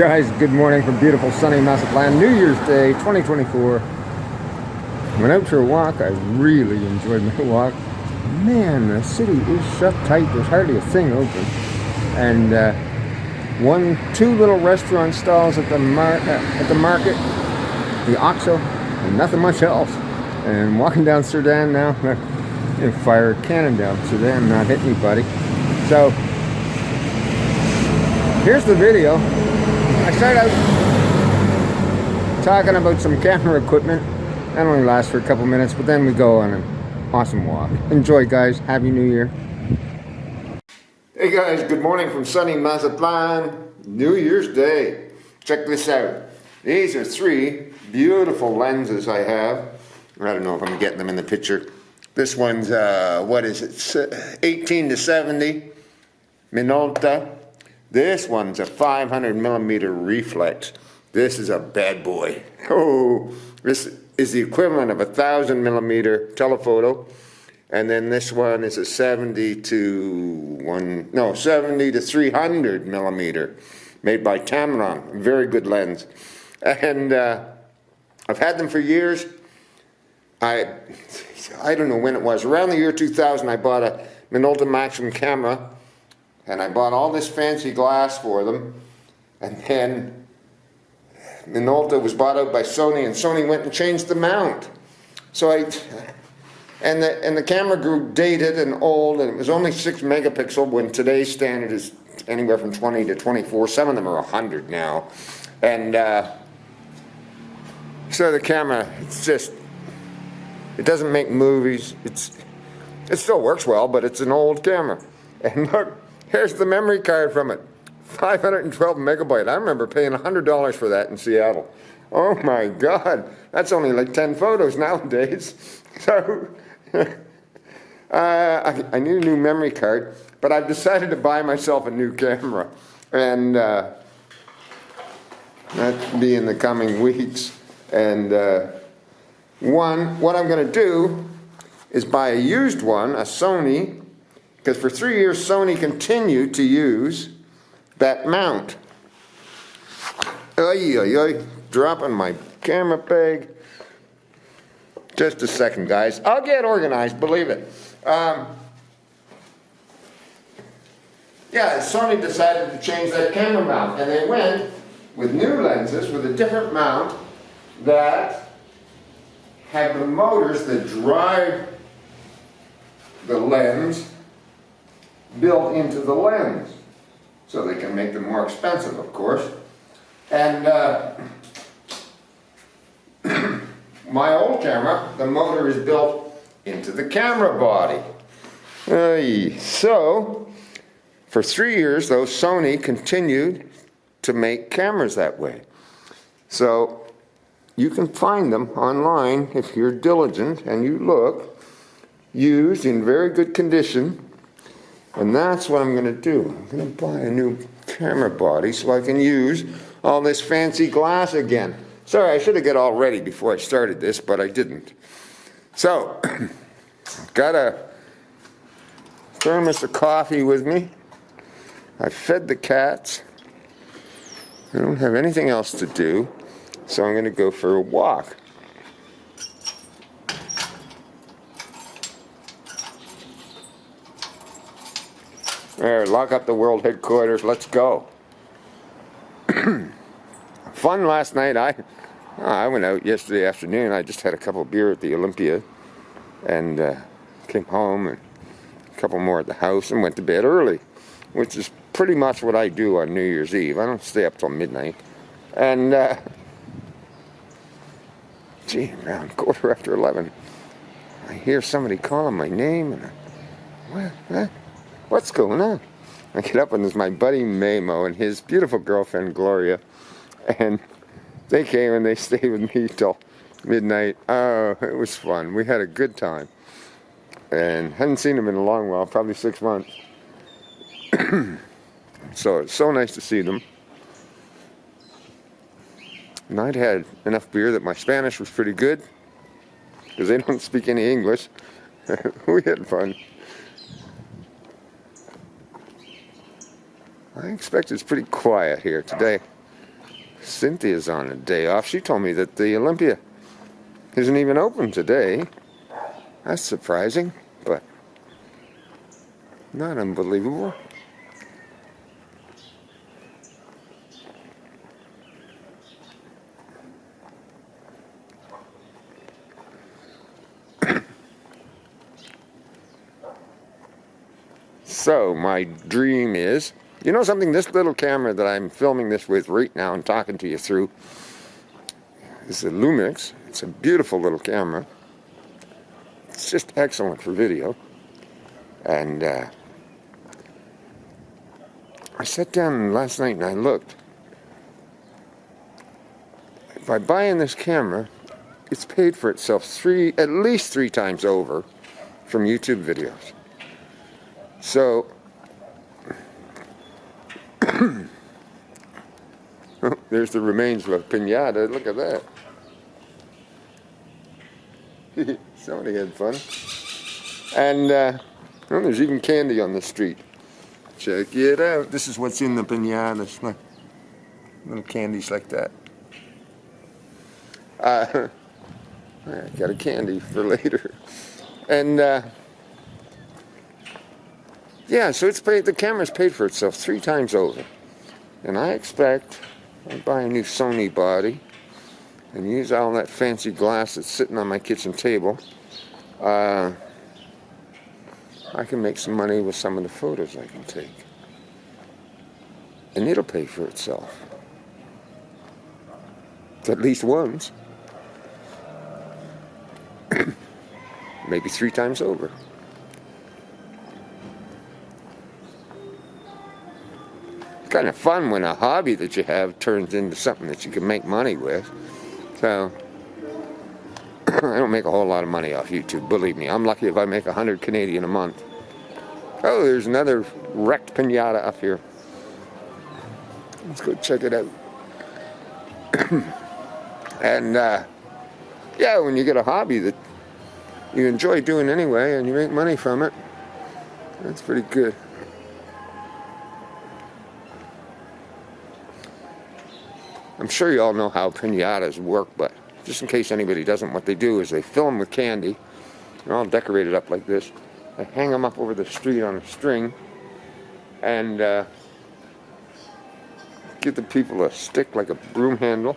Guys, good morning from beautiful sunny Mazatlan. New Year's Day 2024. Went out for a walk. I really enjoyed my walk. Man, the city is shut tight. There's hardly a thing open. And two little restaurant stalls at the market, the Oxo, and nothing much else. And walking down Cerdan now, fire a cannon down Cerdan, not hit anybody. So here's the video. I start out talking about some camera equipment. That only lasts for a couple minutes, but then we go on an awesome walk. Enjoy, guys. Happy New Year. Hey guys, good morning from sunny Mazatlan. New Year's Day. Check this out. These are three beautiful lenses I have. I don't know if I'm getting them in the picture. This one's, 18 to 70 Minolta. This one's a 500 millimeter reflex. This is a bad boy. Oh, this is the equivalent of a 1,000 millimeter telephoto. And then this one is a 70 to 300 millimeter, made by Tamron. Very good lens. And I've had them for years. I don't know when it was. Around the year 2000, I bought a Minolta Maximum camera. And I bought all this fancy glass for them. And then Minolta was bought out by Sony, and Sony went and changed the mount. So and the camera grew dated and old, and it was only 6 megapixel when today's standard is anywhere from 20 to 24. Some of them are 100 now. And so the camera, it doesn't make movies. It still works well, but it's an old camera. And look, here's the memory card from it. 512 megabyte. I remember paying $100 for that in Seattle. Oh my God. That's only like 10 photos nowadays. So I need a new memory card, but I've decided to buy myself a new camera. And that'll be in the coming weeks. And what I'm going to do is buy a used one, a Sony, because for 3 years Sony continued to use that mount. Dropping my camera bag. Just a second, guys. I'll get organized, believe it. Sony decided to change that camera mount, and they went with new lenses with a different mount that have the motors that drive the lens built into the lens, so they can make them more expensive, of course. And my old camera, the motor is built into the camera body. So for 3 years, though, Sony continued to make cameras that way. So you can find them online if you're diligent and you look, used in very good condition. And that's what I'm going to do. I'm going to buy a new camera body so I can use all this fancy glass again. Sorry, I should have got all ready before I started this, but I didn't. So, got a thermos of coffee with me. I fed the cats. I don't have anything else to do, so I'm going to go for a walk. There, lock up the world headquarters. Let's go. Fun last night. I went out yesterday afternoon. I just had a couple of beer at the Olympia, and came home and a couple more at the house and went to bed early, which is pretty much what I do on New Year's Eve. I don't stay up till midnight. And around 11:15, I hear somebody calling my name, and what's going on? I get up, and there's my buddy Mamo and his beautiful girlfriend Gloria, and they came and they stayed with me till midnight. Oh, it was fun. We had a good time, and hadn't seen them in a long while, probably 6 months. So it's so nice to see them. And I'd had enough beer that my Spanish was pretty good, because they don't speak any English. We had fun. I expect it's pretty quiet here today. Cynthia's on a day off. She told me that the Olympia isn't even open today. That's surprising, but not unbelievable. So my dream is, you know something, this little camera that I'm filming this with right now and talking to you through is a Lumix. It's a beautiful little camera. It's just excellent for video. And I sat down last night and I looked. By buying this camera, it's paid for itself at least three times over from YouTube videos. So, oh, there's the remains of a piñata. Look at that. Somebody had fun. And oh, there's even candy on the street. Check it out. This is what's in the piñatas. Look, little candies like that. I got a candy for later. And yeah, so the camera's paid for itself three times over. And I expect I'll buy a new Sony body and use all that fancy glass that's sitting on my kitchen table. I can make some money with some of the photos I can take. And it'll pay for itself. At least once. Maybe three times over. Kind of fun when a hobby that you have turns into something that you can make money with. So I don't make a whole lot of money off YouTube, believe me. I'm lucky if I make 100 Canadian a month. Oh, there's another wrecked piñata up here. Let's go check it out. And yeah, when you get a hobby that you enjoy doing anyway and you make money from it, that's pretty good. I'm sure you all know how piñatas work, but just in case anybody doesn't, what they do is they fill them with candy. They're all decorated up like this. They hang them up over the street on a string and give the people a stick like a broom handle.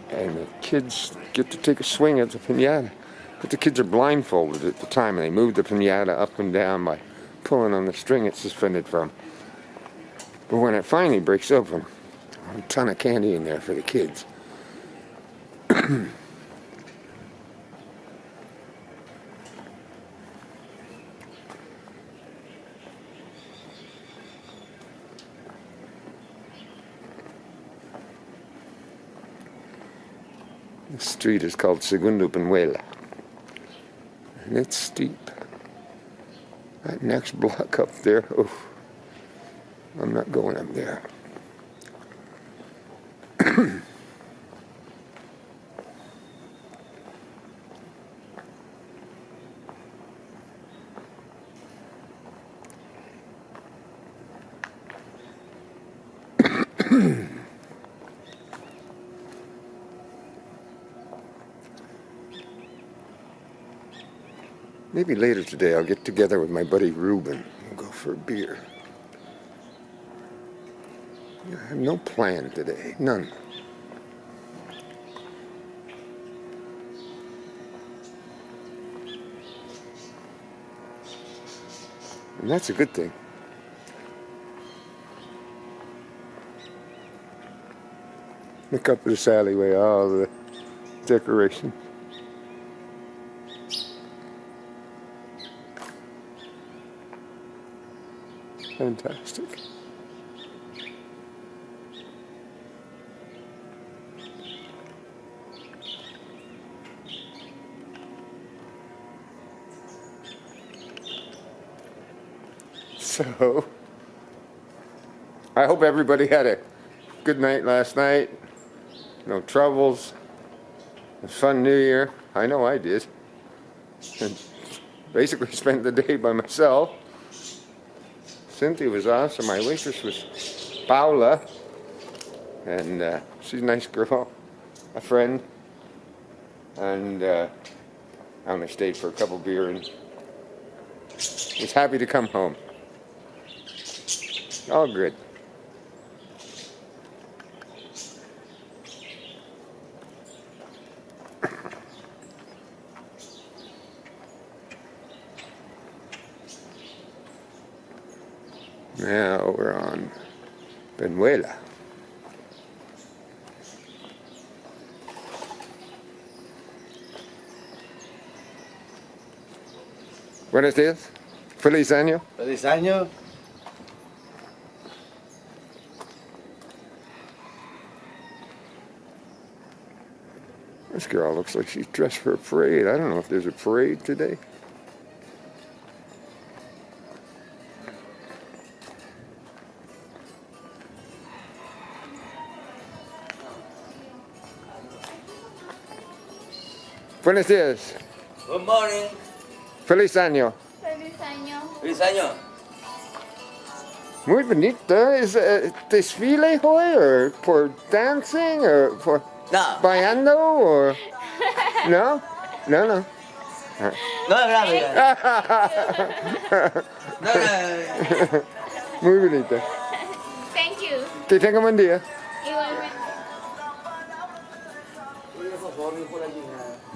And the kids get to take a swing at the piñata. But the kids are blindfolded at the time, and they move the piñata up and down by pulling on the string it's suspended from. But when it finally breaks open, a ton of candy in there for the kids. The street is called Segundo Penuela. And it's steep. That next block up there, oh, I'm not going up there. Maybe later today I'll get together with my buddy Ruben and go for a beer. I have no plan today, none. And that's a good thing. Look up this alleyway, all the decoration. Fantastic. So, I hope everybody had a good night last night. No troubles. A fun New Year. I know I did. And basically spent the day by myself. Cynthia was awesome. My waitress was Paula. And she's a nice girl, a friend. And I only stayed for a couple beers and was happy to come home. All good. Now we're on Venezuela. Buenos días. Feliz año. Feliz año. This girl looks like she's dressed for a parade. I don't know if there's a parade today. Buenos días. Good morning. Feliz año. Feliz año. Feliz año. Muy bonito. ¿Es desfile hoy or for dancing or for No. bailando or no? No, no. No es No. Muy bonito. Thank you. Que tenga buen día. Igualmente.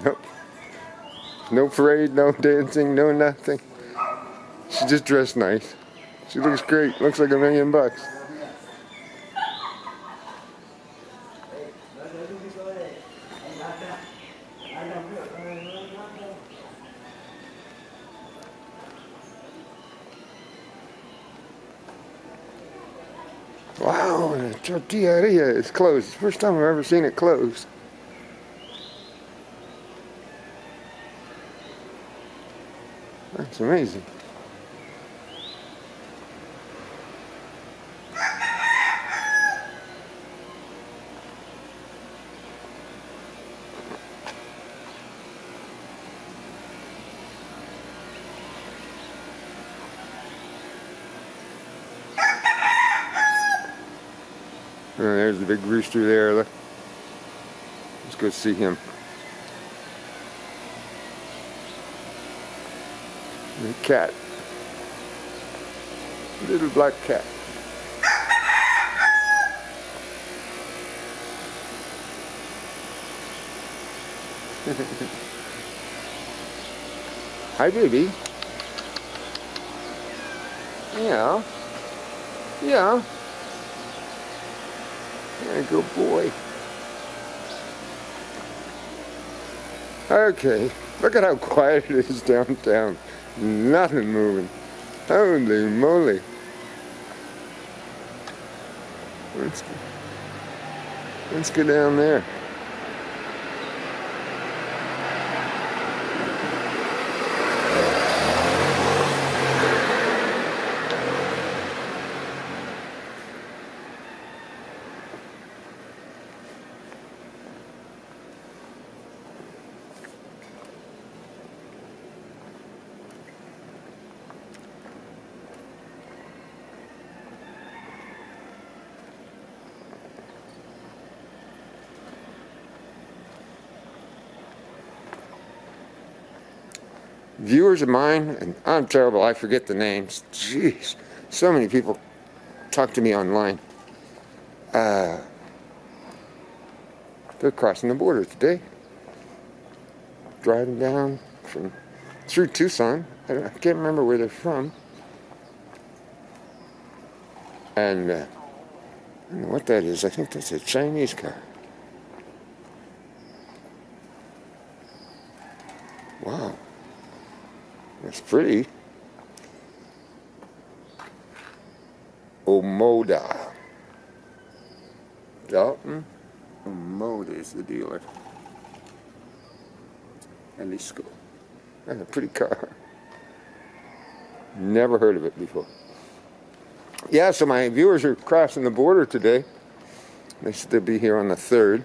Nope. No parade, no dancing, no nothing. She just dressed nice. She looks great. Looks like $1 million. Wow, the tortilleria is closed. It's the first time I've ever seen it closed. That's amazing. Oh, there's the big rooster there. Look. Let's go see him. The cat. Little black cat. Hi, baby. Yeah. Yeah. Yeah, good boy. Okay, look at how quiet it is downtown. Nothing moving. Holy moly. Let's go down there. Viewers of mine, and I'm terrible, I forget the names. Jeez, so many people talk to me online. They're crossing the border today. Driving down through Tucson. I can't remember where they're from. And I don't know what that is. I think that's a Chinese car. Wow. That's pretty. Omoda. Dalton Omoda is the dealer. Jalisco. That's a pretty car. Never heard of it before. Yeah, so my viewers are crossing the border today. They said they'll be here on the 3rd.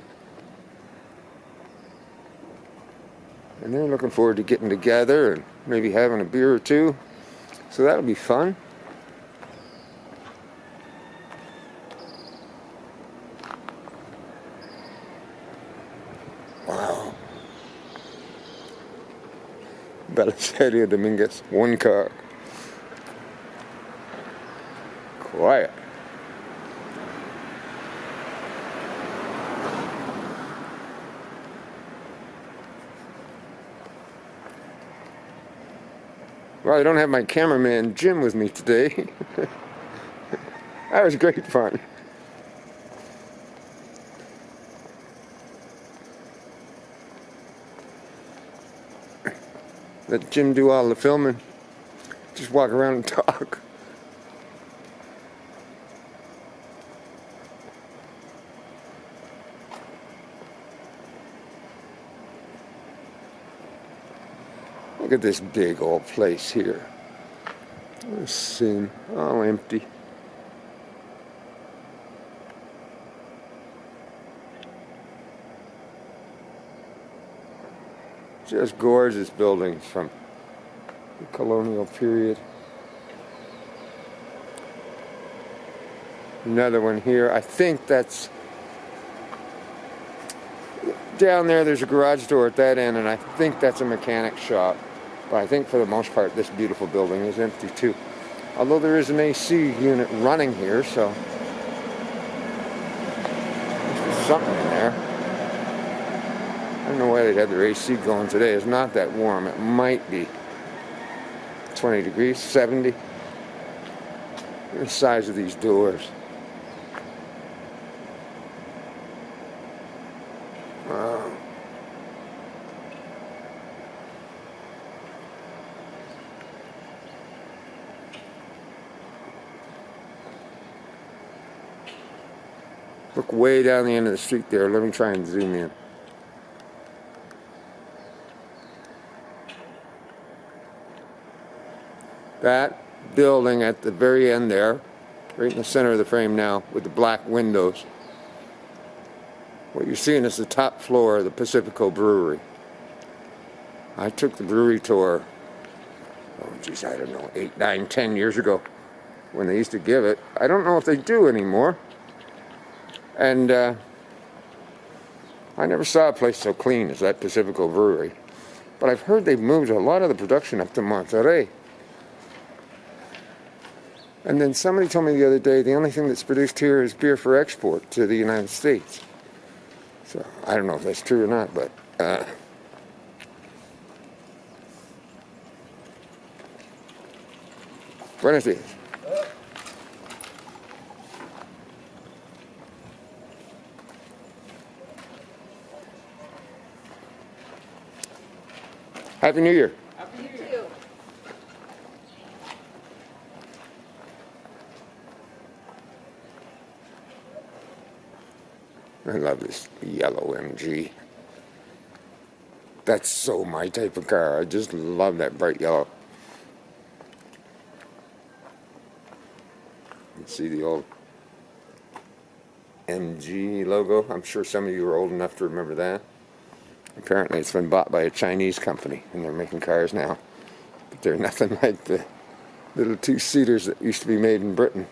And they're looking forward to getting together and maybe having a beer or two. So that'll be fun. Belisario Dominguez, one car. Quiet. Well, I don't have my cameraman Jim with me today. That was great fun. Let Jim do all the filming. Just walk around and talk. Look at this big old place here. Let's see, all empty. Just gorgeous buildings from the colonial period. Another one here. I think that's down there. There's a garage door at that end, and I think that's a mechanic shop. But I think for the most part, this beautiful building is empty too. Although there is an AC unit running here, so there's something in there. I don't know why they'd have their AC going today. It's not that warm. It might be 20 degrees, 70. Look at the size of these doors. Wow. Look way down the end of the street there. Let me try and zoom in. That building at the very end there, right in the center of the frame now, with the black windows. What you're seeing is the top floor of the Pacifico Brewery. I took the brewery tour, oh geez, I don't know, 8, 9, 10 years ago when they used to give it. I don't know if they do anymore. And I never saw a place so clean as that Pacifico Brewery. But I've heard they've moved a lot of the production up to Monterey. And then somebody told me the other day the only thing that's produced here is beer for export to the United States. So I don't know if that's true or not, but buenos dias. Happy New Year. Happy New Year. I love this yellow MG. That's so my type of car. I just love that bright yellow. You see the old MG logo? I'm sure some of you are old enough to remember that. Apparently it's been bought by a Chinese company and they're making cars now. But they're nothing like the little two-seaters that used to be made in Britain.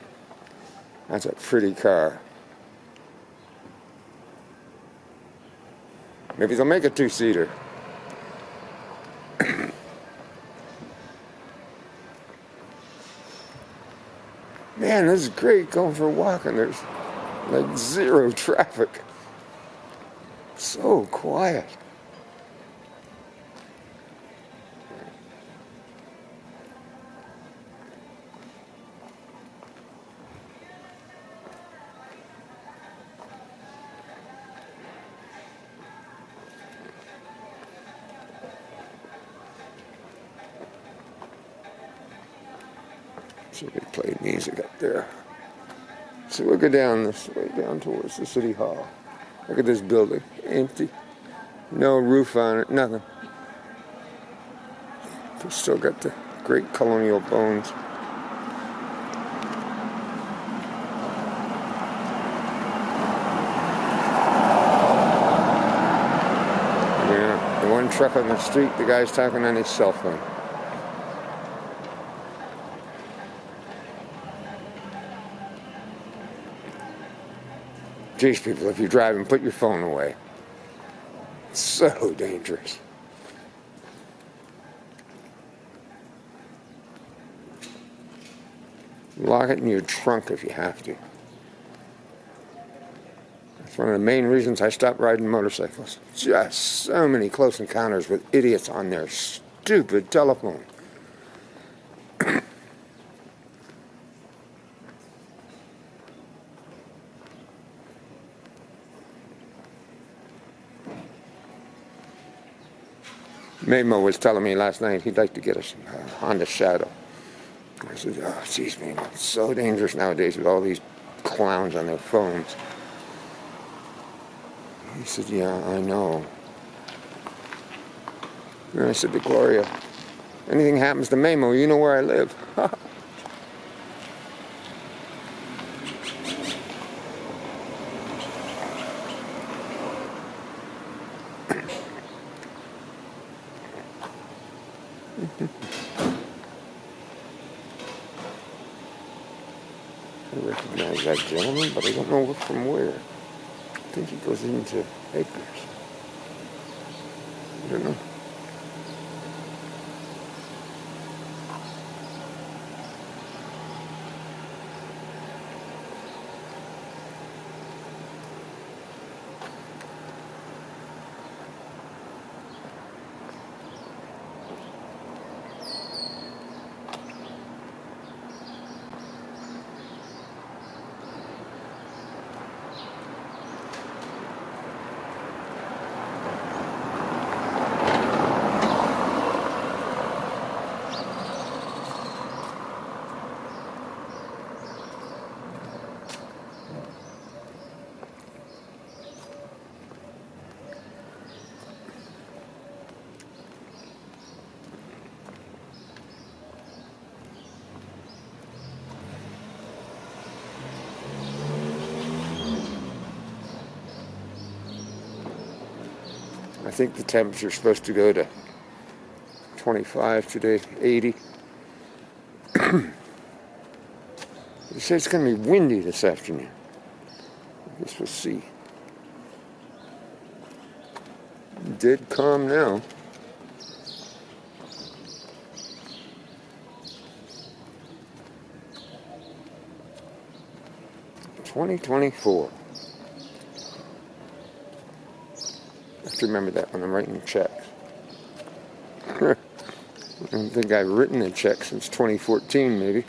That's a pretty car. Maybe they'll make a two-seater. Man, this is great going for a walk and there's like zero traffic. So quiet. So they play music up there. So we'll go down this way, down towards the city hall. Look at this building, empty. No roof on it, nothing. They still got the great colonial bones. Yeah, the one truck on the street, the guy's talking on his cell phone. Geez, people, if you're driving, put your phone away. It's so dangerous. Lock it in your trunk if you have to. That's one of the main reasons I stopped riding motorcycles. Just so many close encounters with idiots on their stupid telephone. Mamo was telling me last night he'd like to get a Honda Shadow. I said, oh, geez, man, it's so dangerous nowadays with all these clowns on their phones. He said, yeah, I know. And I said to Gloria, anything happens to Mamo, you know where I live. I recognize that gentleman, but I don't know from where. I think he goes into Acres. I don't know. I think the temperature's supposed to go to 25 today, 80. They say it's going to be windy this afternoon. I guess we'll see. Dead calm now. $20.24. I have to remember that when I'm writing checks. I don't think I've written a check since 2014, maybe.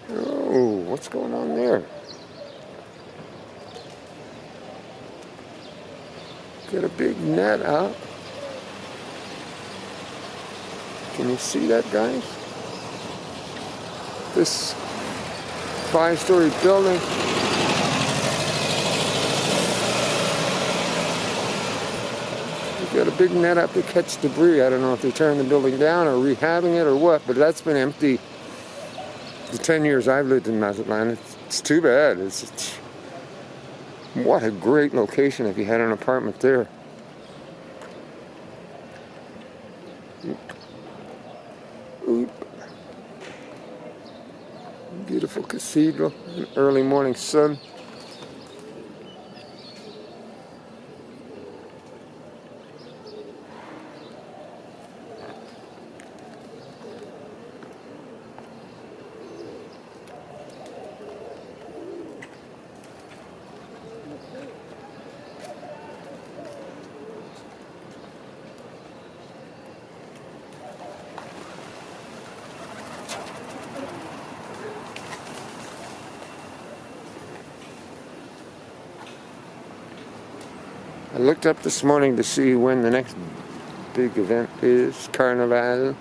Oh, what's going on there? Get a big net out. Can you see that, guys? This 5-story building. Got a big net up to catch debris. I don't know if they're tearing the building down or rehabbing it or what, but that's been empty the 10 years I've lived in Mazatlan. It's too bad. What a great location if you had an apartment there. Oop. Beautiful cathedral, an early morning sun. I looked up this morning to see when the next big event is. Carnival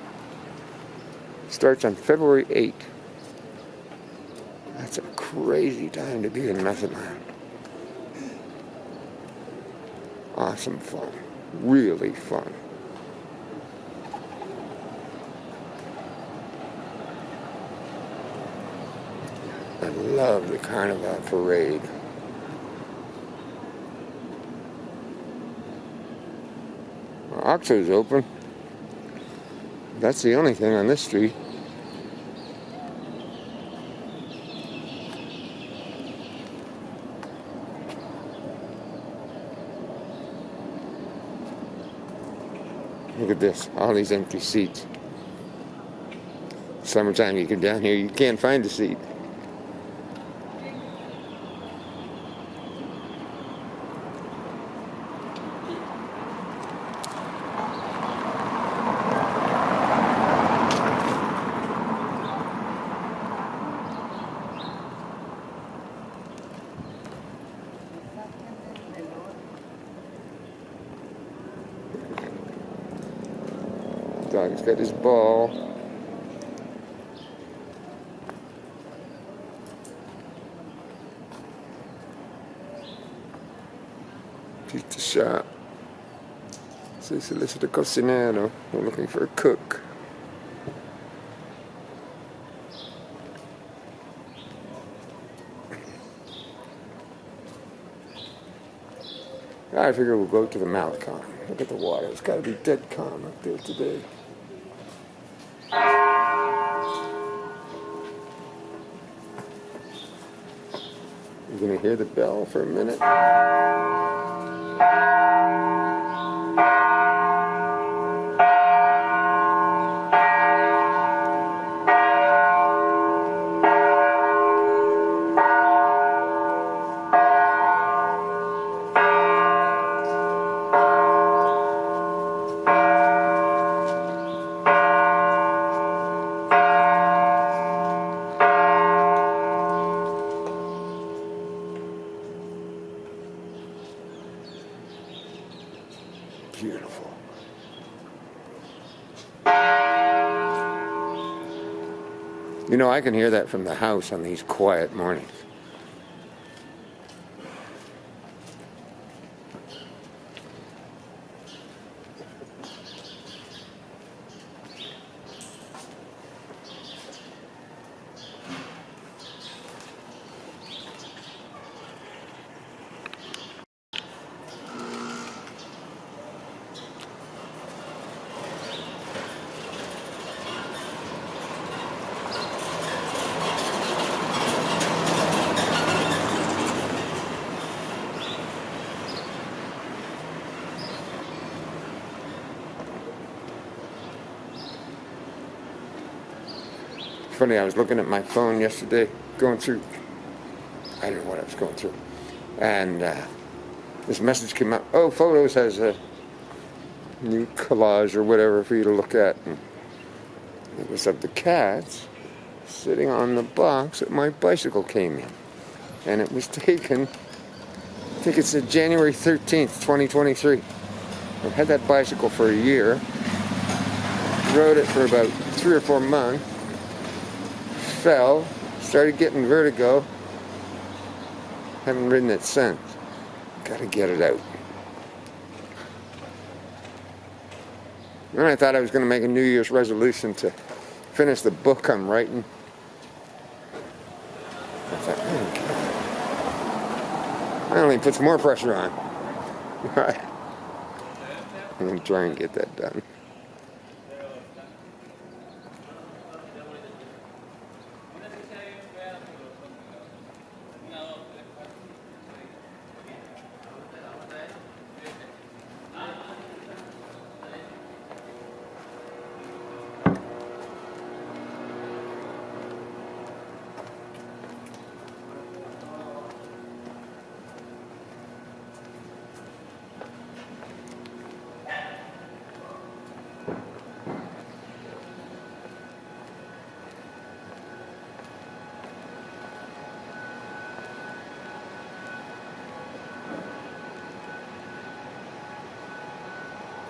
starts on February 8th. That's a crazy time to be in Mazatlan. Awesome fun. Really fun. I love the Carnival parade. Oxo's open. That's the only thing on this street. Look at this, all these empty seats. Summertime, you come down here, you can't find a seat. Dog's got his ball. Pizza shop. Say solicitor cocinero. We're looking for a cook. I figure we'll go to the Malecon. Look at the water. It's got to be dead calm up there today. You're going to hear the bell for a minute. Beautiful. You know, I can hear that from the house on these quiet mornings. Funny, I was looking at my phone yesterday, going through, I don't know what I was going through, and this message came up. Oh, Photos has a new collage or whatever for you to look at. And it was of the cats sitting on the box that my bicycle came in. And it was taken, I think it said January 13th, 2023. I've had that bicycle for a year, rode it for about 3 or 4 months, fell, started getting vertigo, haven't ridden it since. Gotta get it out. And I thought I was going to make a New Year's resolution to finish the book I'm writing. I thought, that only puts more pressure on. Right. I'm going to try and get that done.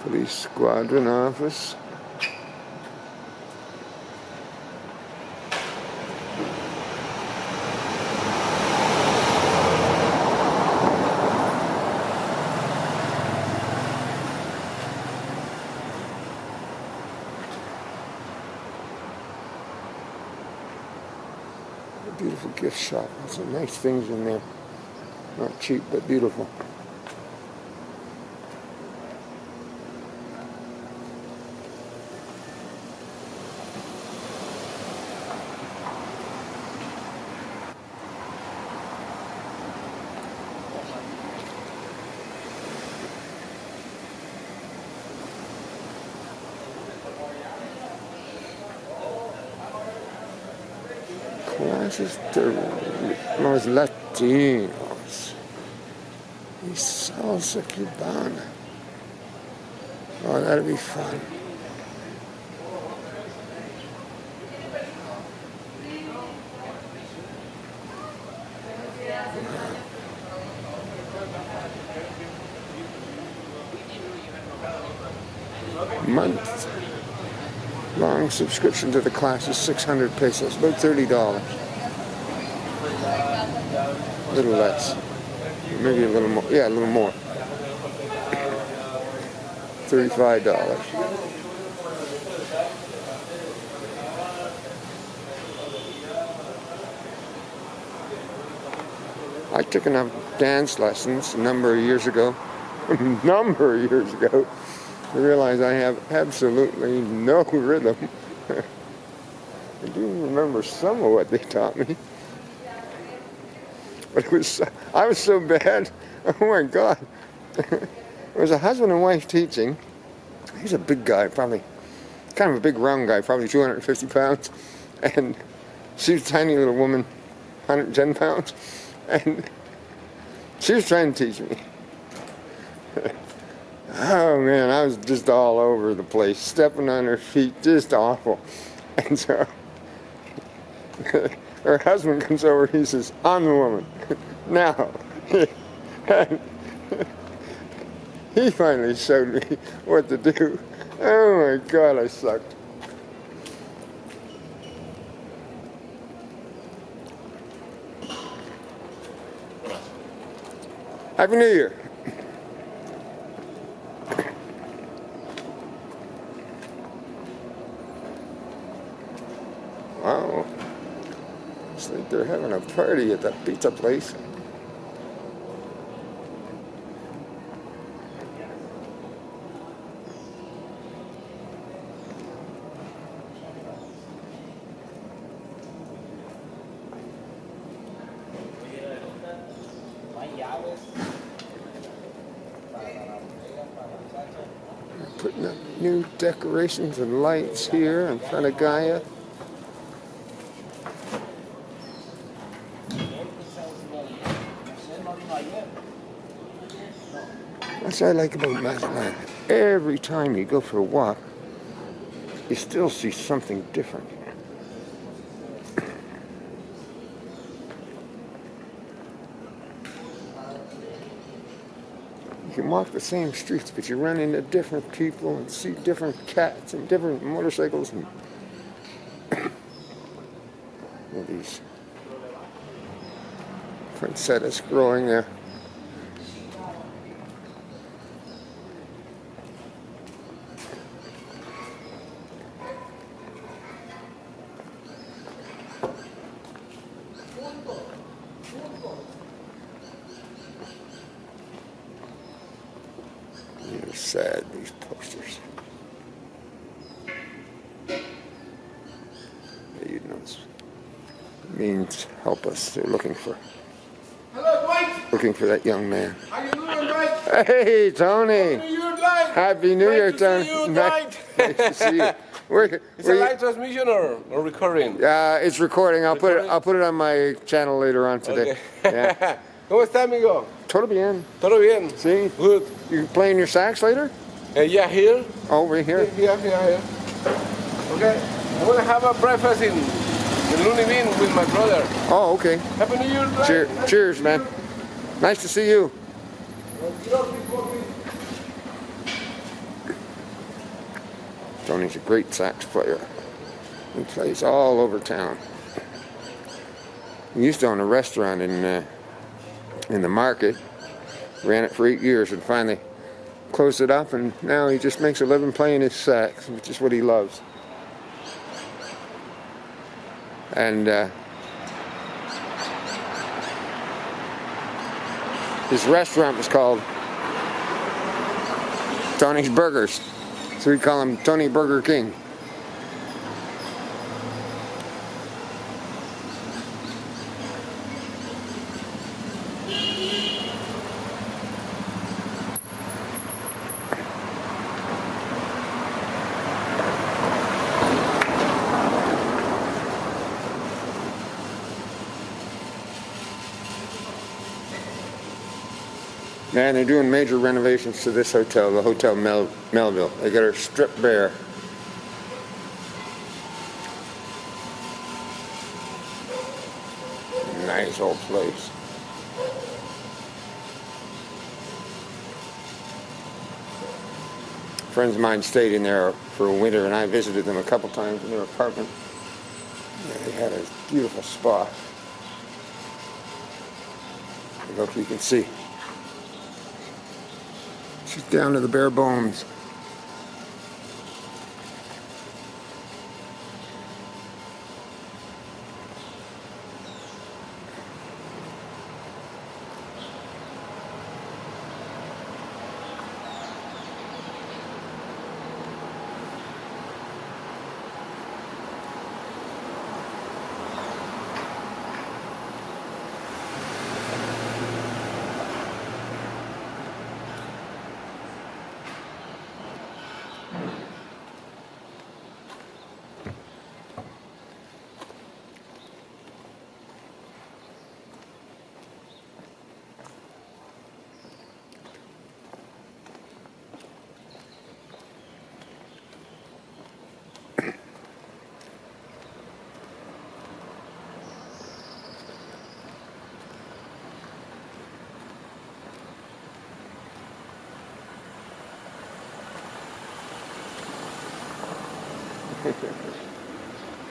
Police Squadron Office. A beautiful gift shop. There's some nice things in there. Not cheap, but beautiful. Clases de los Latinos. Y salsa cubana. Oh, that'll be fun. Month-long subscription to the class is 600 pesos, about $30. A little less. Maybe a little more. Yeah, a little more. $35. I took enough dance lessons a number of years ago. To realize I have absolutely no rhythm. I do remember some of what they taught me. But I was so bad. Oh my God. It was a husband and wife teaching. He's a big guy, probably, kind of a big round guy, probably 250 pounds. And she was a tiny little woman, 110 pounds. And she was trying to teach me. Oh man, I was just all over the place, stepping on her feet, just awful. And so her husband comes over, he says, "I'm the woman." Now. And he finally showed me what to do. Oh my God, I sucked. Happy New Year. Wow. Looks like they're having a party at that pizza place. Putting up new decorations and lights here in front of Gaia. That's what I like about Mazatlan. Every time you go for a walk, you still see something different. You can walk the same streets, but you run into different people and see different cats and different motorcycles and these poinsettias growing there. They're sad, these posters. You know, it means help us. They're looking for. Hello, Dwight. Looking for that young man. How you doing, Dwight? Hey, Tony. Happy New Year, Dwight. Happy New Year, Nice Tony. to see you, Nice Dwight. to see you. It's a live transmission or recording? It's recording. I'll put it on my channel later on today. Okay. Yeah. ¿Cómo está, amigo? Todo bien. ¿Todo bien? See? Good. You playing your sax later? Yeah, here. Over here. Here. Okay. I'm gonna have a breakfast in Looney Bean with my brother. Oh, okay. Happy New Year, Dwight. Cheers, man. Nice to see you. Tony's a great sax player. He plays all over town. He used to own a restaurant in the market. Ran it for 8 years and finally closed it up, and now he just makes a living playing his sax, which is what he loves. And his restaurant was called Tony's Burgers, so we call him Tony Burger King. Man, they're doing major renovations to this hotel, the Hotel Melville. They got her stripped bare. Nice old place. Friends of mine stayed in there for a winter, and I visited them a couple times in their apartment. Yeah, they had a beautiful spa. I hope you can see. She's down to the bare bones.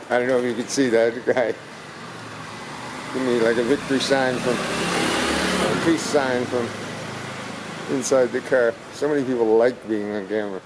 I don't know if you can see that guy. Give me like a victory sign from, a peace sign from inside the car. So many people like being on camera.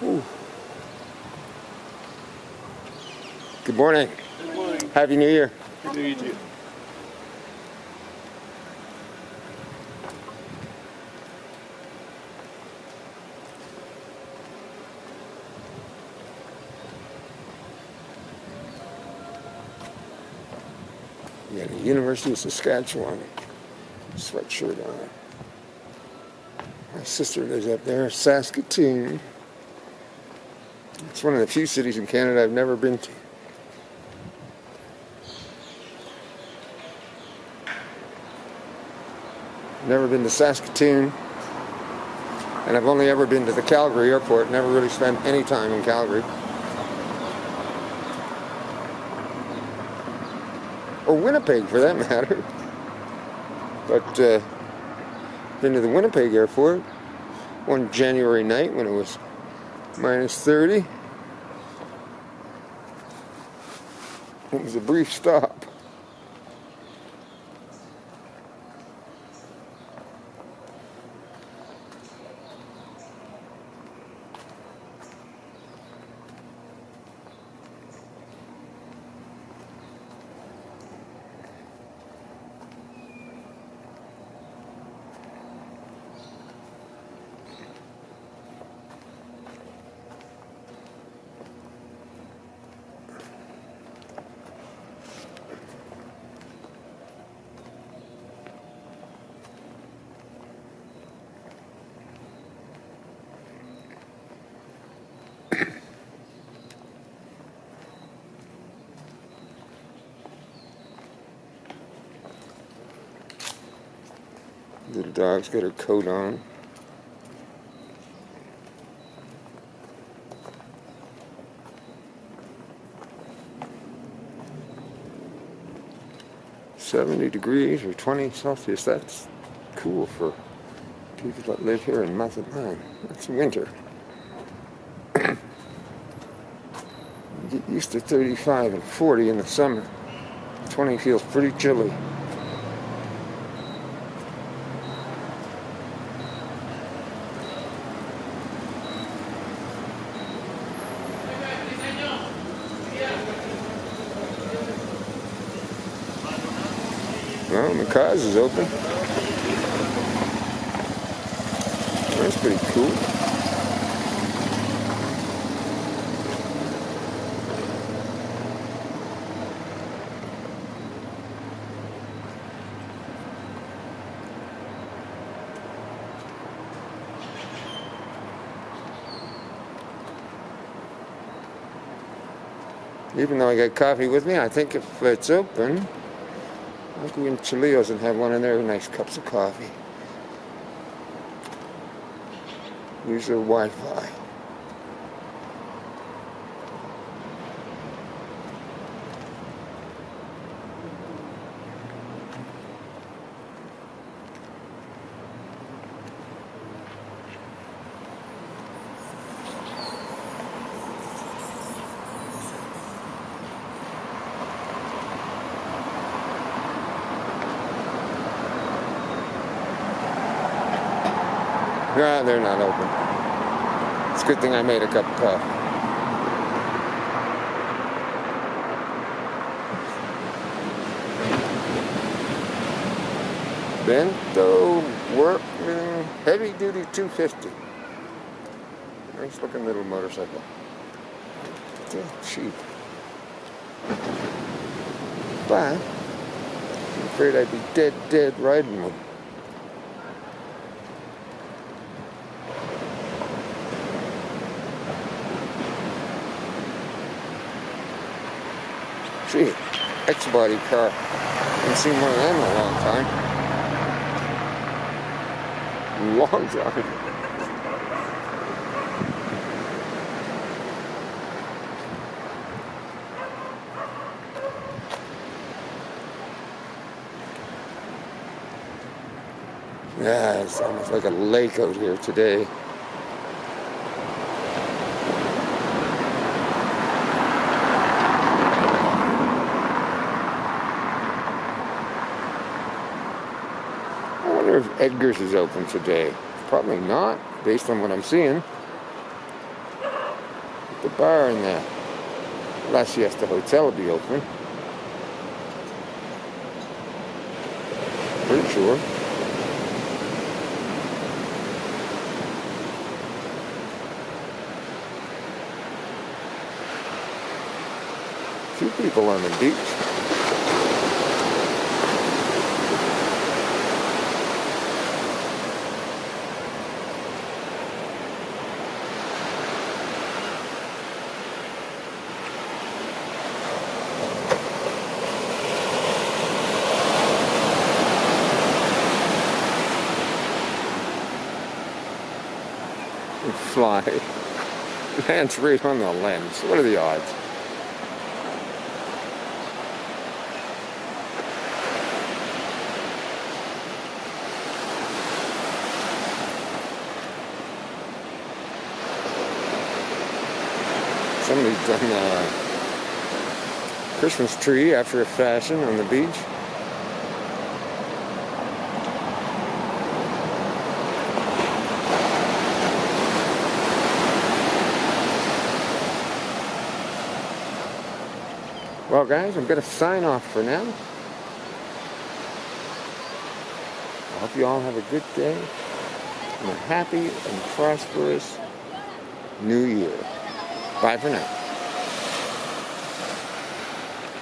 Ooh. Good morning. Good morning. Happy New Year. Good to meet you. You got a University of Saskatchewan sweatshirt on. My sister lives up there, Saskatoon. It's one of the few cities in Canada I've never been to. Never been to Saskatoon, and I've only ever been to the Calgary airport, never really spent any time in Calgary. Or Winnipeg, for that matter. But been to the Winnipeg airport one January night when it was -30. It was a brief stop. Little dog's got her coat on. $70 degrees or 20 Celsius. That's cool for people that live here in Mazatlan. That's winter. You get used to 35 and 40 in the summer. 20 feels pretty chilly. Gentleman Cars is open. That's pretty cool. Even though I got coffee with me, I think if it's open, I'll go in Chilios and have one of their nice cups of coffee. Use their Wi-Fi. No, they're not open. It's a good thing I made a cup of coffee. Bento Workman Heavy Duty 250. Nice looking little motorcycle. They're cheap. But I'm afraid I'd be dead riding one. Gee, X-body car. Haven't seen one of them in a long time. Long time. Yeah, it's almost like a lake out here today. I wonder if Edgar's is open today. Probably not, based on what I'm seeing. The bar and the La Siesta Hotel will be open. Pretty sure. Few people on the beach. Fly. Lands right on the lens. What are the odds? Somebody's done a Christmas tree after a fashion on the beach. Well, guys, I'm going to sign off for now. I hope you all have a good day and a happy and prosperous New Year. Bye for now.